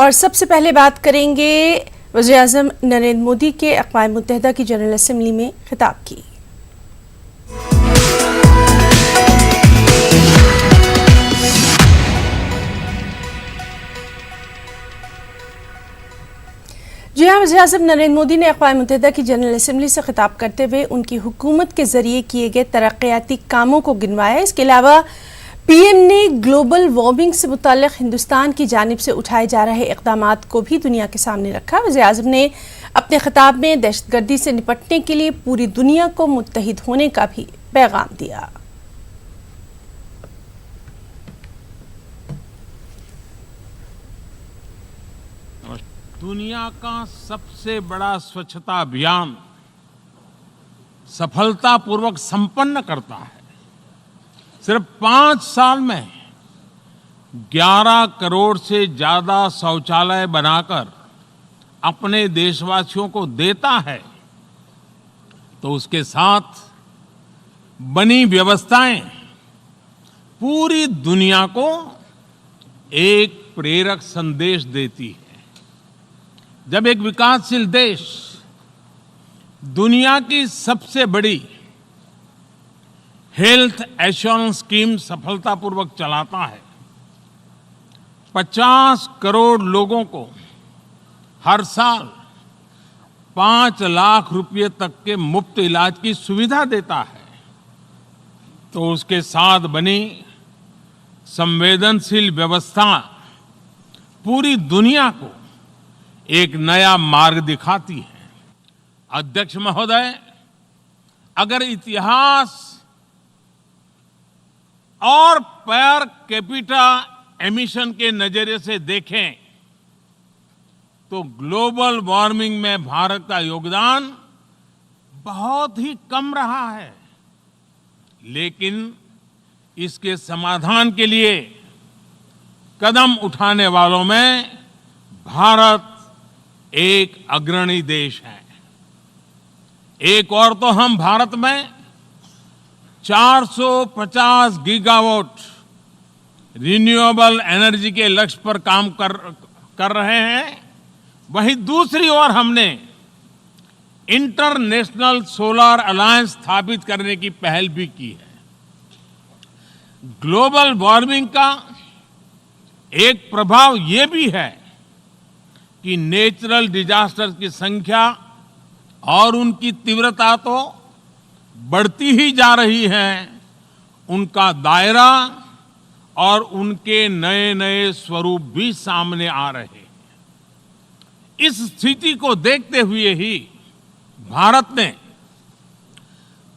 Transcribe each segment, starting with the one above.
और सबसे पहले बात करेंगे वज़ीर-ए-आज़म नरेंद्र मोदी के अक़वाम मुत्तहिदा की जनरल असेंबली में खिताब की। जी हाँ, वज़ीर-ए-आज़म नरेंद्र मोदी ने अक़वाम मुत्तहिदा की जनरल असेंबली से खिताब करते हुए उनकी हुकूमत के ज़रिए किए गए तरक्याती कामों को गिनवाया। इसके अलावा पीएम ने ग्लोबल वार्मिंग से मुताल्लिक़ हिंदुस्तान की जानिब से उठाए जा रहे इक़दामात को भी दुनिया के सामने रखा। वज़ीर-ए-आज़म ने अपने खिताब में दहशतगर्दी से निपटने के लिए पूरी दुनिया को मुत्तहिद होने का भी पैगाम दिया। दुनिया का सबसे बड़ा स्वच्छता अभियान सफलतापूर्वक संपन्न करता है। सिर्फ 5 साल में 11 करोड़ से ज्यादा शौचालय बनाकर अपने देशवासियों को देता है, तो उसके साथ बनी व्यवस्थाएं पूरी दुनिया को एक प्रेरक संदेश देती है। जब एक विकासशील देश दुनिया की सबसे बड़ी हेल्थ एश्योरेंस स्कीम सफलतापूर्वक चलाता है, 50 करोड़ लोगों को हर साल 5 लाख रुपए तक के मुफ्त इलाज की सुविधा देता है, तो उसके साथ बनी संवेदनशील व्यवस्था पूरी दुनिया को एक नया मार्ग दिखाती है। अध्यक्ष महोदय, अगर इतिहास और पर कैपिटा एमिशन के नजरिए से देखें तो ग्लोबल वार्मिंग में भारत का योगदान बहुत ही कम रहा है, लेकिन इसके समाधान के लिए कदम उठाने वालों में भारत एक अग्रणी देश है। एक और तो हम भारत में 450 गीगावाट रिन्यूएबल एनर्जी के लक्ष्य पर काम कर रहे हैं, वहीं दूसरी ओर हमने इंटरनेशनल सोलर अलायंस स्थापित करने की पहल भी की है। ग्लोबल वार्मिंग का एक प्रभाव ये भी है कि नेचुरल डिजास्टर की संख्या और उनकी तीव्रता तो बढ़ती ही जा रही है, उनका दायरा और उनके नए नए स्वरूप भी सामने आ रहे हैं। इस स्थिति को देखते हुए ही भारत ने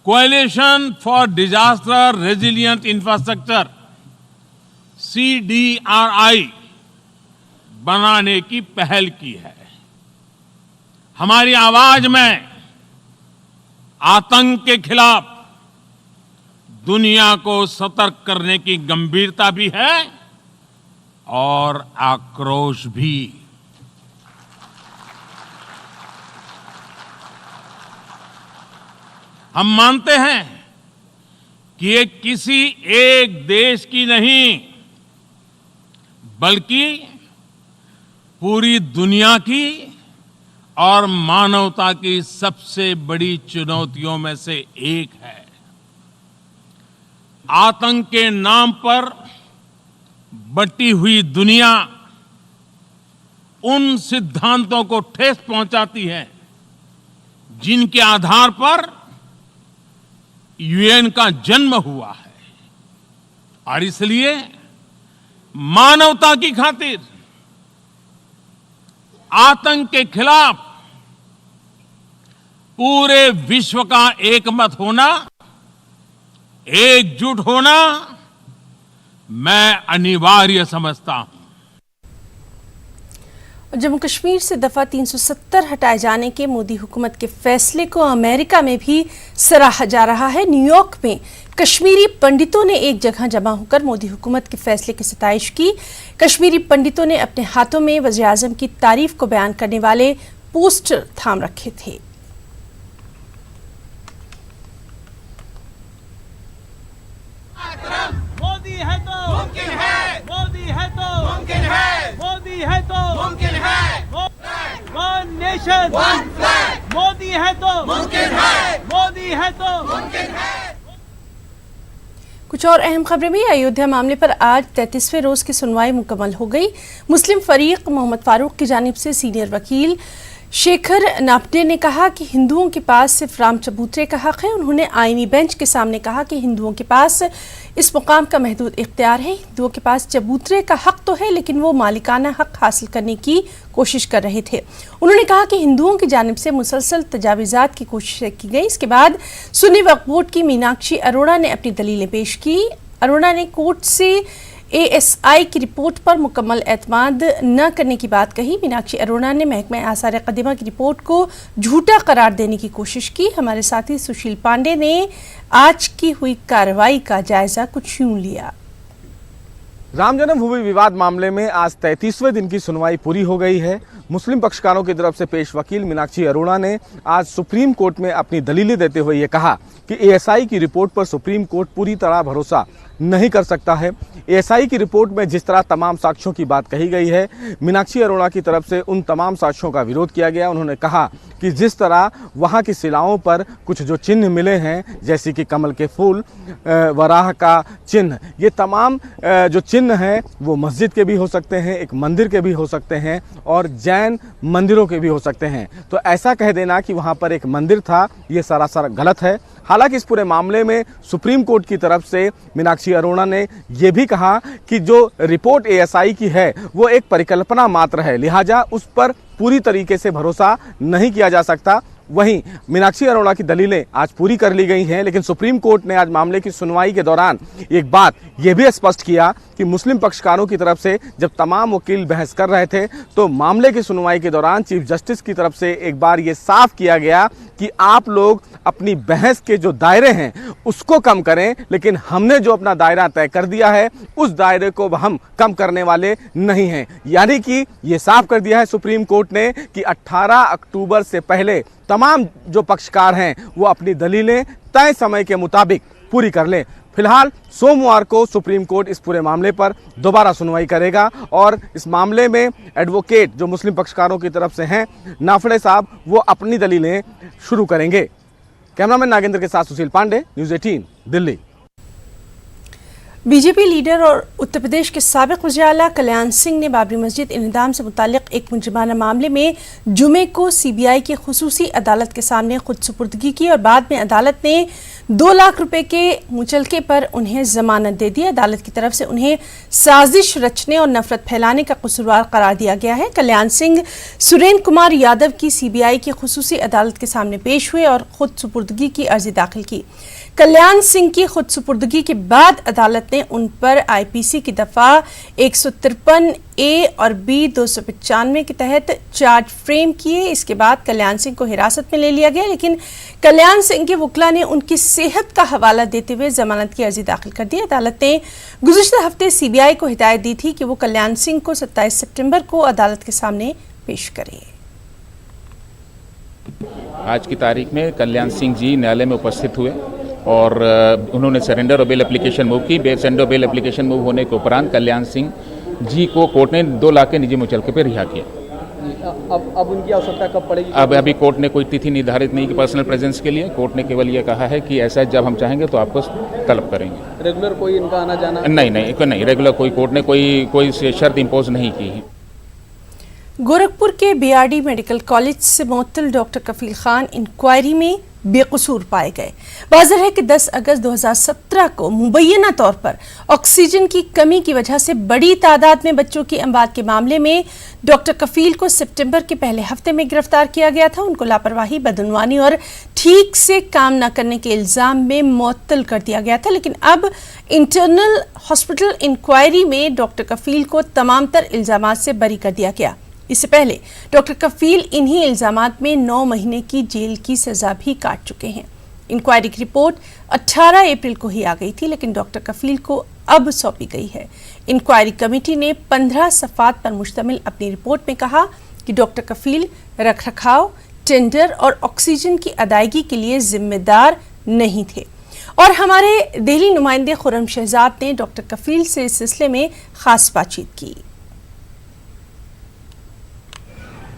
coalition for disaster resilient infrastructure CDRI बनाने की पहल की है। हमारी आवाज में आतंक के खिलाफ दुनिया को सतर्क करने की गंभीरता भी है और आक्रोश भी। हम मानते हैं कि ये किसी एक देश की नहीं, बल्कि पूरी दुनिया की और मानवता की सबसे बड़ी चुनौतियों में से एक है। आतंक के नाम पर बटी हुई दुनिया उन सिद्धांतों को ठेस पहुंचाती है जिनके आधार पर UN का जन्म हुआ है, और इसलिए मानवता की खातिर आतंक के खिलाफ पूरे विश्व का एकमत होना, एकजुट होना मैं अनिवार्य समझता हूं। जम्मू कश्मीर से दफा 370 हटाए जाने के मोदी हुकूमत के फैसले को अमेरिका में भी सराहा जा रहा है। न्यूयॉर्क में कश्मीरी पंडितों ने एक जगह जमा होकर मोदी हुकूमत के फैसले की सताइश की। कश्मीरी पंडितों ने अपने हाथों में वज़ीर-ए-आज़म की तारीफ को बयान करने वाले पोस्टर थाम रखे थे। मोदी है तो मुमकिन है, मोदी है तो मुमकिन है, मोदी है तो मुमकिन नेशन, वन फ्लैग, मोदी है तो मुमकिन है, मोदी है तो मुमकिन है। कुछ और अहम खबरें भी। अयोध्या मामले पर आज 33वें रोज की सुनवाई मुकम्मल हो गई। मुस्लिम फरीक मोहम्मद फारूक की जानिब से सीनियर वकील शेखर नापटे ने कहा कि हिंदुओं के पास सिर्फ राम चबूतरे का हक है। उन्होंने आईनी बेंच के सामने कहा कि हिंदुओं के पास इस मुकाम का महदूद इख्तियार है। हिंदुओं के पास चबूतरे का हक तो है, लेकिन वो मालिकाना हक हासिल करने की कोशिश कर रहे थे। उन्होंने कहा कि हिंदुओं की जानिब से मुसलसल तजावीज़ात की कोशिश की गई। इसके बाद सुन्नी वक्फ बोर्ड की मीनाक्षी अरोड़ा ने अपनी दलीलें पेश की। अरोड़ा ने कोर्ट से ASI की रिपोर्ट पर मुकम्मल एतमाद न करने की बात कही। मीनाक्षी अरोड़ा ने महकमा आसार कदीमा की रिपोर्ट को झूठा करार देने की कोशिश की। हमारे साथी सुशील पांडे ने आज की हुई कार्रवाई का जायजा कुछ यूं लिया। राम जन्मभूमि विवाद मामले में आज 33वें दिन की सुनवाई पूरी हो गई है। मुस्लिम पक्षकारों की तरफ से पेश वकील मीनाक्षी अरोड़ा ने आज सुप्रीम कोर्ट में अपनी दलीलें देते हुए ये कहा कि ASI की रिपोर्ट पर सुप्रीम कोर्ट पूरी तरह भरोसा नहीं कर सकता है। ASI की रिपोर्ट में जिस तरह तमाम साक्ष्यों की बात कही गई है, मीनाक्षी अरोड़ा की तरफ से उन तमाम साक्ष्यों का विरोध किया गया। उन्होंने कहा कि जिस तरह वहाँ की शिलाओं पर कुछ जो चिन्ह मिले हैं, जैसे कि कमल के फूल, वराह का चिन्ह, ये तमाम जो चिन्ह हैं वो मस्जिद के भी हो सकते हैं, एक मंदिर के भी हो सकते हैं और जैन मंदिरों के भी हो सकते हैं। तो ऐसा कह देना कि वहाँ पर एक मंदिर था, ये सरासर गलत है। हालांकि इस पूरे मामले में सुप्रीम कोर्ट की तरफ से मीनाक्षी अरोड़ा ने यह भी कहा कि जो रिपोर्ट ASI की है वो एक परिकल्पना मात्र है, लिहाजा उस पर पूरी तरीके से भरोसा नहीं किया जा सकता। वहीं मीनाक्षी अरोड़ा की दलीलें आज पूरी कर ली गई हैं, लेकिन सुप्रीम कोर्ट ने आज मामले की सुनवाई के दौरान एक बात यह भी स्पष्ट किया कि मुस्लिम पक्षकारों की तरफ से जब तमाम वकील बहस कर रहे थे तो मामले की सुनवाई के दौरान चीफ जस्टिस की तरफ से एक बार ये साफ किया गया कि आप लोग अपनी बहस के जो दायरे हैं उसको कम करें, लेकिन हमने जो अपना दायरा तय कर दिया है उस दायरे को हम कम करने वाले नहीं हैं। यानी कि ये साफ कर दिया है सुप्रीम कोर्ट ने कि 18 अक्टूबर से पहले तमाम जो पक्षकार हैं वो अपनी दलीलें तय समय के मुताबिक पूरी कर लें। फिलहाल सोमवार को सुप्रीम कोर्ट इस पूरे मामले पर दोबारा सुनवाई करेगा और इस मामले में एडवोकेट जो मुस्लिम पक्षकारों की तरफ से हैं, नाफड़े साहब, वो अपनी दलीलें शुरू करेंगे। कैमरामैन नागेंद्र के साथ Sushil Pandey, news 18 Delhi. BJP leader और उत्तर प्रदेश के साबिक वज़ीर आला कल्याण सिंह ने बाबरी मस्जिद इंहदाम से मुताल्लिक एक मुजरिमाना मामले में जुमे को CBI की खुसूसी अदालत के सामने खुद सुपुर्दगी की और बाद में अदालत ने 2 लाख रुपए के मुचलके पर उन्हें जमानत दे दी। अदालत की तरफ से उन्हें साजिश रचने और नफरत फैलाने का कसूरवार करार दिया गया है। कल्याण सिंह सुरेंद्र कुमार यादव की CBI की खुसूसी अदालत के सामने पेश हुए और खुद सुपुर्दगी की अर्जी दाखिल की। कल्याण सिंह की खुद सुपुर्दगी के बाद अदालत ने उन पर IPC की दफा 153A और B 295 के तहत चार्ज फ्रेम किए। इसके बाद कल्याण सिंह को हिरासत में ले लिया गया, लेकिन कल्याण सिंह के वकील ने उनकी सेहत का हवाला देते हुए जमानत की अर्जी दाखिल कर दी। अदालत ने गुज़िश्ता हफ्ते CBI को हिदायत दी थी कि वो कल्याण सिंह को 27 सितंबर को अदालत के सामने पेश करे। आज की तारीख में कल्याण सिंह जी न्यायालय में उपस्थित हुए और उन्होंने सरेंडर और बेल एप्लीकेशन मूव की। सरेंडर बेल एप्लीकेशन मूव होने के उपरांत कल्याण सिंह जी को कोर्ट ने 2 लाख के निजी मुचलके पर रिहा किया। अब उनकी आवश्यकता कब पड़ेगी? अभी कोर्ट ने कोई तिथि निर्धारित नहीं की पर्सनल प्रेजेंस के लिए। कोर्ट ने केवल ये कहा है कि ऐसा जब हम चाहेंगे तो आपको तलब करेंगे। रेगुलर कोई इनका आना जाना? नहीं, रेगुलर कोर्ट ने कोई शर्त इम्पोज नहीं की है। गोरखपुर के BRD मेडिकल कॉलेज से मुअत्तल डॉक्टर कफील खान इंक्वायरी में बेकसूर पाए गए। वाज़ेह है कि 10 अगस्त 2017 को मुबैना तौर पर ऑक्सीजन की कमी की वजह से बड़ी तादाद में बच्चों की अमवात के मामले में डॉक्टर कफील को सितंबर के पहले हफ्ते में गिरफ्तार किया गया था। उनको लापरवाही, बदउनवानी और ठीक से काम न करने के इल्ज़ाम में मुअत्तल कर दिया गया था, लेकिन अब इंटरनल हॉस्पिटल इंक्वायरी में डॉक्टर कफील को तमाम तर इल्ज़ामात से बरी कर दिया गया। इससे पहले डॉक्टर कफील इन्हीं इल्जामात में 9 महीने की जेल की सजा भी काट चुके हैं। इंक्वायरी की रिपोर्ट 18 अप्रैल को ही आ गई थी, लेकिन डॉक्टर कफील को अब सौंपी गई है। इंक्वायरी कमेटी ने 15 सफ़ात पर मुश्तमिल अपनी रिपोर्ट में कहा कि डॉक्टर कफील रखरखाव, टेंडर और ऑक्सीजन की अदायगी के लिए जिम्मेदार नहीं थे। और हमारे दिल्ली नुमाइंदे खुर्रम शहजाद ने डॉक्टर कफील से इस सिलसिले में खास बातचीत की।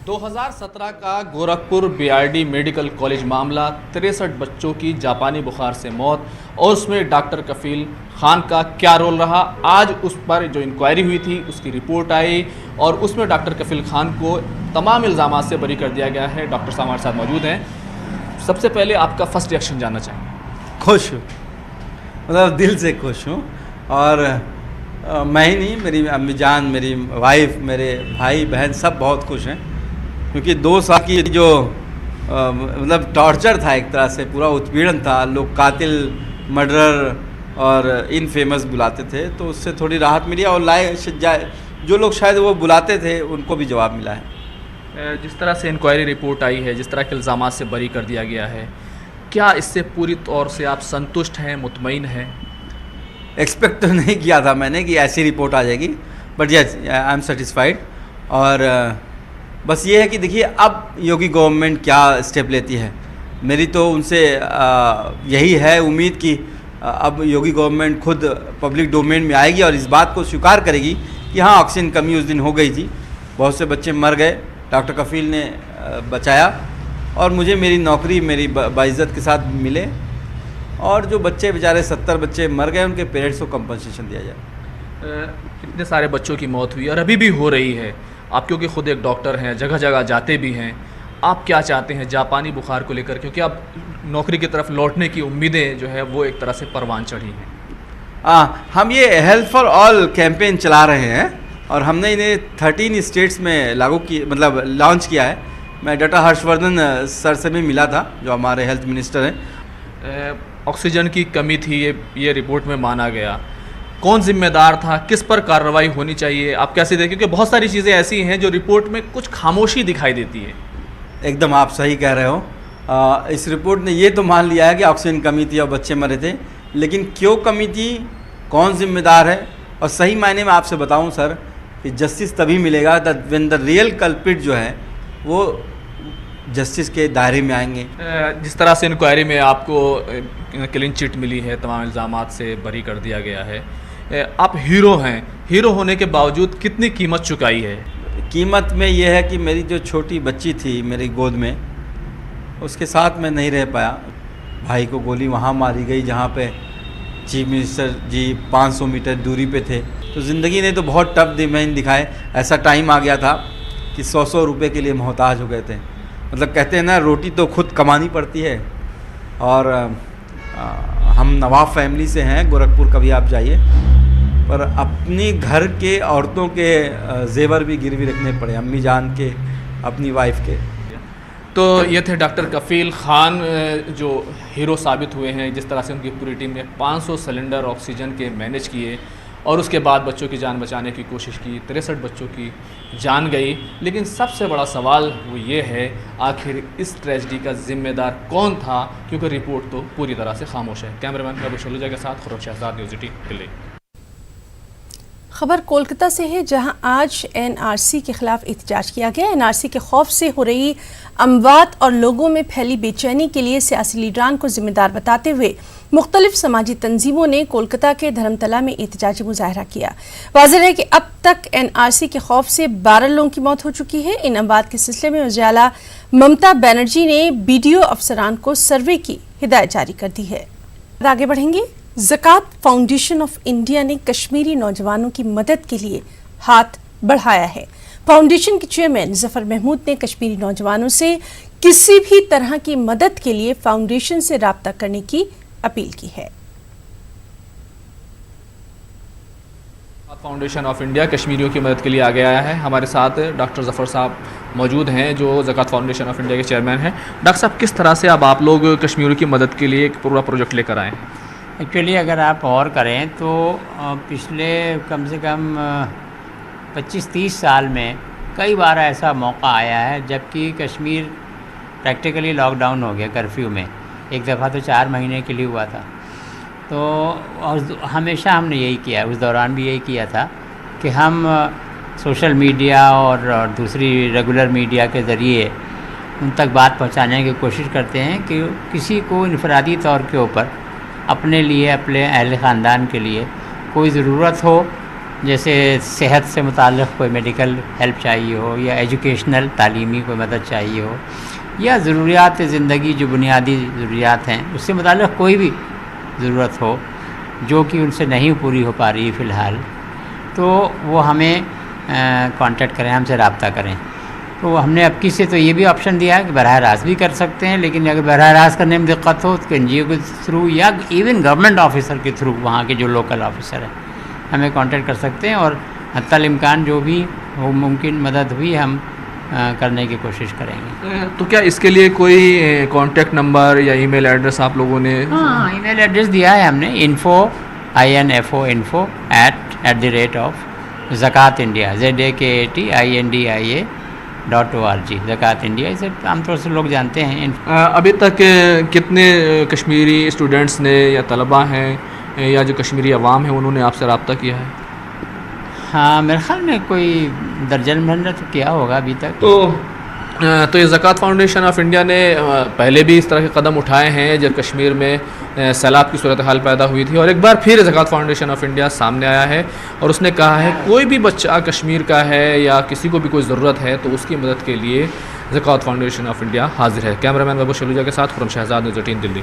2017 का गोरखपुर बीआरडी मेडिकल कॉलेज मामला, 63 बच्चों की जापानी बुखार से मौत और उसमें डॉक्टर कफील खान का क्या रोल रहा। आज उस पर जो इंक्वायरी हुई थी उसकी रिपोर्ट आई और उसमें डॉक्टर कफील खान को तमाम इल्ज़ामात से बरी कर दिया गया है। डॉक्टर साहब हमारे साथ मौजूद हैं। सबसे पहले आपका फर्स्ट रिएक्शन जानना चाहेंगे। खुश हूँ, मतलब दिल से खुश हूँ। और मैं ही नहीं, मेरी अम्मी जान, मेरी वाइफ, मेरे भाई बहन सब बहुत खुश हैं, क्योंकि 2 साल की जो मतलब टॉर्चर था, एक तरह से पूरा उत्पीड़न था, लोग कातिल, मर्डरर और इनफेमस बुलाते थे, तो उससे थोड़ी राहत मिली और जो लोग शायद वो बुलाते थे उनको भी जवाब मिला है। जिस तरह से इंक्वायरी रिपोर्ट आई है, जिस तरह के इल्ज़ामात से बरी कर दिया गया है, क्या इससे पूरी तौर से आप संतुष्ट हैं, मुतमईन हैं? एक्सपेक्ट तो नहीं किया था मैंने कि ऐसी रिपोर्ट आ जाएगी, but yes I am satisfied. और बस ये है कि देखिए अब योगी गवर्नमेंट क्या स्टेप लेती है। मेरी तो उनसे यही है उम्मीद कि अब योगी गवर्नमेंट खुद पब्लिक डोमेन में आएगी और इस बात को स्वीकार करेगी कि हाँ, ऑक्सीजन कमी उस दिन हो गई थी, बहुत से बच्चे मर गए, डॉक्टर कफील ने बचाया और मुझे मेरी नौकरी मेरी बाइज्जत के साथ मिले, और जो बच्चे बेचारे 70 बच्चे मर गए उनके पेरेंट्स को कंपनसेशन दिया जाए। इतने सारे बच्चों की मौत हुई और अभी भी हो रही है। आप क्योंकि खुद एक डॉक्टर हैं, जगह जगह जाते भी हैं, आप क्या चाहते हैं जापानी बुखार को लेकर, क्योंकि अब नौकरी की तरफ लौटने की उम्मीदें जो है वो एक तरह से परवान चढ़ी हैं। हम ये हेल्थ फॉर ऑल कैंपेन चला रहे हैं और हमने इन्हें 13 स्टेट्स में लागू की मतलब लॉन्च किया है। मैं डॉक्टर हर्षवर्धन सर से भी मिला था, जो हमारे हेल्थ मिनिस्टर हैं। ऑक्सीजन की कमी थी, ये रिपोर्ट में माना गया। कौन जिम्मेदार था, किस पर कार्रवाई होनी चाहिए, आप कैसे देखें? क्योंकि बहुत सारी चीज़ें ऐसी हैं जो रिपोर्ट में कुछ खामोशी दिखाई देती है। एकदम आप सही कह रहे हो। इस रिपोर्ट ने ये तो मान लिया है कि ऑक्सीजन कमी थी और बच्चे मरे थे, लेकिन क्यों कमी थी, कौन जिम्मेदार है? और सही मायने में आपसे बताऊं सर कि जस्टिस तभी मिलेगा व्हेन द रियल कल्प्रिट जो है वो जस्टिस के दायरे में आएंगे। जिस तरह से इंक्वायरी में आपको क्लीन चिट मिली है, तमाम इल्ज़ामात से बरी कर दिया गया है, आप हीरो हैं, हीरो होने के बावजूद कितनी कीमत चुकाई है? कीमत में ये है कि मेरी जो छोटी बच्ची थी मेरी गोद में, उसके साथ मैं नहीं रह पाया। भाई को गोली वहाँ मारी गई जहाँ पे चीफ मिनिस्टर जी 500 मीटर दूरी पे थे। तो ज़िंदगी ने तो बहुत टफ दिन दिखाए। ऐसा टाइम आ गया था कि 100 रुपये के लिए मोहताज हो गए थे। मतलब कहते हैं ना, रोटी तो खुद कमानी पड़ती है। और हम नवाब फैमिली से हैं, गोरखपुर कभी आप जाइए, पर अपनी घर के औरतों के जेवर भी गिरवी रखने पड़े, अम्मी जान के, अपनी वाइफ के। तो ये थे डॉक्टर कफील खान जो हीरो साबित हुए हैं। जिस तरह से उनकी पूरी टीम ने 500 सिलेंडर ऑक्सीजन के मैनेज किए और उसके बाद बच्चों की जान बचाने की कोशिश की। 63 बच्चों की जान गई, लेकिन सबसे बड़ा सवाल वो ये है, आखिर इस ट्रेजेडी का जिम्मेदार कौन था? क्योंकि रिपोर्ट तो पूरी तरह से खामोश है। कैमरामैन प्रभु शैलजा के साथ खुर्रम शहजाद, न्यूज़ 18 दिल्ली। खबर कोलकाता से है, जहां आज एनआरसी के खिलाफ एहतजाज किया गया। एनआरसी के खौफ से हो रही अमवात और लोगों में फैली बेचैनी के लिए सियासी लीडरान को जिम्मेदार बताते हुए मुख्तलिफ समाजी तंजीमों ने कोलकाता के धर्मतला में एहतजाजी मुजाहरा किया। वाज़ेह है कि अब तक एनआरसी के खौफ से 12 लोगों की मौत हो चुकी है। इन अमवात के सिलसिले में उजाला ममता बनर्जी ने बीडीओ अफसरान को सर्वे की हिदायत जारी कर दी है। आगे बढ़ेंगे। ज़कात फाउंडेशन ऑफ इंडिया ने कश्मीरी नौजवानों की मदद के लिए हाथ बढ़ाया है। फाउंडेशन के चेयरमैन जफर महमूद ने कश्मीरी नौजवानों से किसी भी तरह की मदद के लिए फाउंडेशन से राब्ता करने की अपील की है। फाउंडेशन ऑफ इंडिया कश्मीरियों की मदद के लिए आगे आया है। हमारे साथ डॉक्टर जफर साहब मौजूद हैं जो ज़कात फाउंडेशन ऑफ इंडिया के चेयरमैन हैं। डॉक्टर साहब, किस तरह से अब आप लोग कश्मीरियों की मदद के लिए एक पूरा प्रोजेक्ट लेकर आए हैं? एक्चुअली अगर आप और करें तो पिछले कम से कम 25-30 साल में कई बार ऐसा मौका आया है जबकि कश्मीर प्रैक्टिकली लॉकडाउन हो गया कर्फ्यू में। एक दफ़ा तो 4 महीने के लिए हुआ था। तो और हमेशा हमने यही किया, उस दौरान भी यही किया था कि हम सोशल मीडिया और दूसरी रेगुलर मीडिया के ज़रिए उन तक बात पहुंचाने की कोशिश करते हैं कि किसी को इनफरादी तौर के ऊपर अपने लिए, अपने अहल ख़ानदान के लिए कोई ज़रूरत हो जैसे सेहत से मुताल्लिक़ कोई मेडिकल हेल्प चाहिए हो या एजुकेशनल तालीमी कोई मदद चाहिए हो या ज़रूरियात ज़िंदगी जो बुनियादी ज़रूरियात हैं उससे मुताल्लिक़ कोई भी ज़रूरत हो जो कि उनसे नहीं पूरी हो पा रही है फ़िलहाल, तो वो हमें कांटेक्ट करें, हमसे रब्ता करें। तो हमने अब से तो ये भी ऑप्शन दिया है कि बराह रास्त भी कर सकते हैं, लेकिन अगर बराह रास्त करने में दिक्कत हो तो NGO के थ्रू या इवन गवर्नमेंट ऑफिसर के थ्रू, वहाँ के जो लोकल ऑफिसर हैं, हमें कांटेक्ट कर सकते हैं और हत्तल इम्कान जो भी हो मुमकिन मदद हुई हम करने की कोशिश करेंगे। तो क्या इसके लिए कोई कांटेक्ट नंबर या ईमेल एड्रेस आप लोगों ने? हाँ, ईमेल एड्रेस दिया है हमने, info@zakat.india ZAKATINDIA.org ज़कात इंडिया। इसे आमतौर से लोग जानते हैं। अभी तक कितने कश्मीरी स्टूडेंट्स ने या तलबा हैं या जो कश्मीरी अवाम है उन्होंने आपसे रब्ता किया है? हाँ, मेरे ख्याल में कोई दर्जन भर तो किया होगा अभी तक। तो ये ज़कात फाउंडेशन ऑफ इंडिया ने पहले भी इस तरह के कदम उठाए हैं जब कश्मीर में सैलाब की सूरत हाल पैदा हुई थी, और एक बार फिर ज़कात फाउंडेशन ऑफ इंडिया सामने आया है और उसने कहा है कोई भी बच्चा कश्मीर का है या किसी को भी कोई ज़रूरत है तो उसकी मदद के लिए ज़कात फाउंडेशन ऑफ इंडिया हाजिर है। कैमरामैन बाबू शलूजा के साथ खुरम शहजाद, न्यूज़ 18 दिल्ली।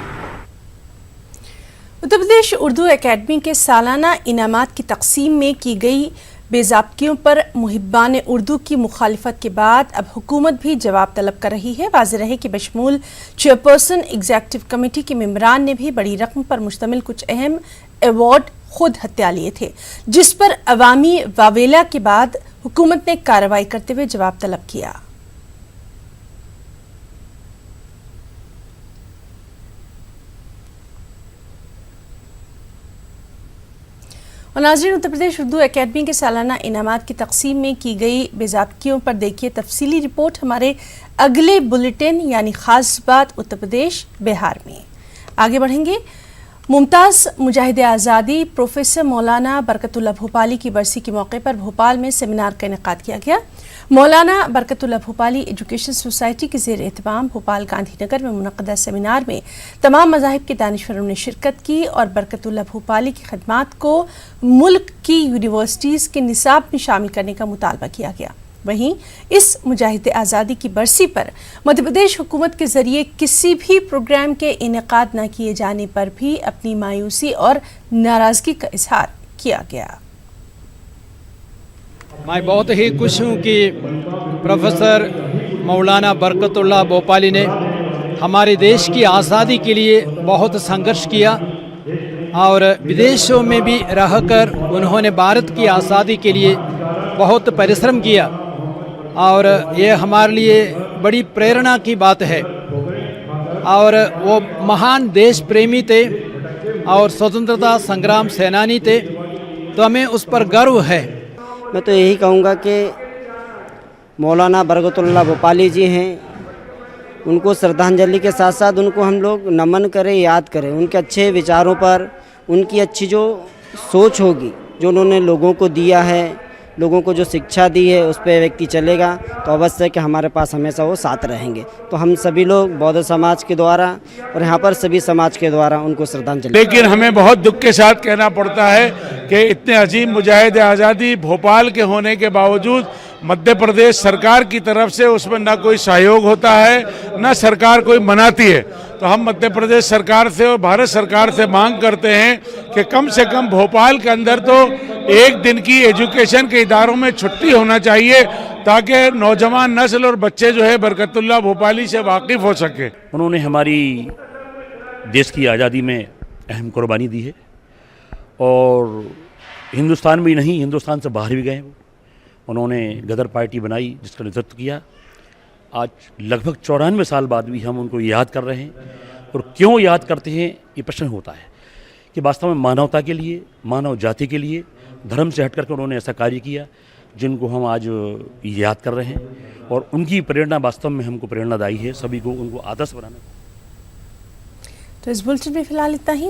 उत्तर प्रदेश उर्दू एकेडमी के सालाना इनामात की तकसीम में की गई बेज़ाब्तियों पर मुहिब्बान उर्दू की मुखालिफत के बाद अब हुकूमत भी जवाब तलब कर रही है। वाज़ेह रहे कि बशमूल चेयरपर्सन एग्जीक्यूटिव कमेटी के मेंबरान ने भी बड़ी रकम पर मुश्तमिल कुछ अहम अवार्ड खुद हत्या लिए थे, जिस पर अवामी वावेला के बाद हुकूमत ने कार्रवाई करते हुए जवाब तलब किया। और नाज़रीन, उत्तर प्रदेश उर्दू एकेडमी के सालाना इनामात की तकसीम में की गई बेज़ाब्तियों पर देखिए तफसीली रिपोर्ट हमारे अगले बुलेटिन यानी खास बात उत्तर प्रदेश बिहार में। आगे बढ़ेंगे। मुमताज़ मुजाहिद आज़ादी प्रोफेसर मौलाना बरकतुल्लाह भोपाली की बरसी के मौके पर भोपाल में सेमिनार का इनेकाद किया गया। मौलाना बरकतुल्लाह भोपाली एजुकेशन सोसाइटी के ज़ेर एहतमाम भोपाल गांधीनगर में मुनक़दा सेमिनार में तमाम मज़ाहिब के दानिशवरों ने शिरकत की और बरकतुल्लाह भोपाली की खदमात को मुल्क की यूनिवर्सिटीज़ के निसाब में शामिल करने का मुतालबा किया गया। वहीं इस मुजाहिद आज़ादी की बरसी पर मध्य प्रदेश हुकूमत के ज़रिए किसी भी प्रोग्राम के इनेकाद न किए जाने पर भी अपनी मायूसी और नाराज़गी का इजहार किया गया। मैं बहुत ही खुश हूँ कि प्रोफेसर मौलाना बरकतुल्लाह भोपाली ने हमारे देश की आज़ादी के लिए बहुत संघर्ष किया और विदेशों में भी रहकर उन्होंने भारत की आज़ादी के लिए बहुत परिश्रम किया और ये हमारे लिए बड़ी प्रेरणा की बात है। और वो महान देश प्रेमी थे और स्वतंत्रता संग्राम सेनानी थे, तो हमें उस पर गर्व है। मैं तो यही कहूँगा कि मौलाना बरकतुल्लाह भोपाली जी हैं, उनको श्रद्धांजलि के साथ साथ उनको हम लोग नमन करें, याद करें। उनके अच्छे विचारों पर, उनकी अच्छी जो सोच होगी, जो उन्होंने लोगों को दिया है, लोगों को जो शिक्षा दी है, उस पर व्यक्ति चलेगा तो अवश्य कि हमारे पास हमेशा वो साथ रहेंगे। तो हम सभी लोग बौद्ध समाज के द्वारा और यहाँ पर सभी समाज के द्वारा उनको श्रद्धांजलि। लेकिन हमें बहुत दुख के साथ कहना पड़ता है कि इतने अजीम मुजाहिद आज़ादी भोपाल के होने के बावजूद मध्य प्रदेश सरकार की तरफ से उसमें ना कोई सहयोग होता है, ना सरकार कोई मनाती है। तो हम मध्य प्रदेश सरकार से और भारत सरकार से मांग करते हैं कि कम से कम भोपाल के अंदर तो एक दिन की एजुकेशन के इदारों में छुट्टी होना चाहिए, ताकि नौजवान नस्ल और बच्चे जो है बरकतुल्लाह भोपाली से वाकिफ़ हो सके। उन्होंने हमारी देश की आज़ादी में अहम कुर्बानी दी है और हिंदुस्तान में ही नहीं, हिंदुस्तान से बाहर भी गए। उन्होंने गदर पार्टी बनाई जिसका नेतृत्व किया। आज लगभग 94 साल बाद भी हम उनको याद कर रहे हैं। और क्यों याद करते हैं, ये प्रश्न होता है कि वास्तव में मानवता के लिए, मानव जाति के लिए, धर्म से हट करके उन्होंने ऐसा कार्य किया जिनको हम आज याद कर रहे हैं। और उनकी प्रेरणा वास्तव में हमको प्रेरणादायी है, सभी को उनको आदर्श बनाना। तो इस बुलेटिन में फिलहाल इतना ही।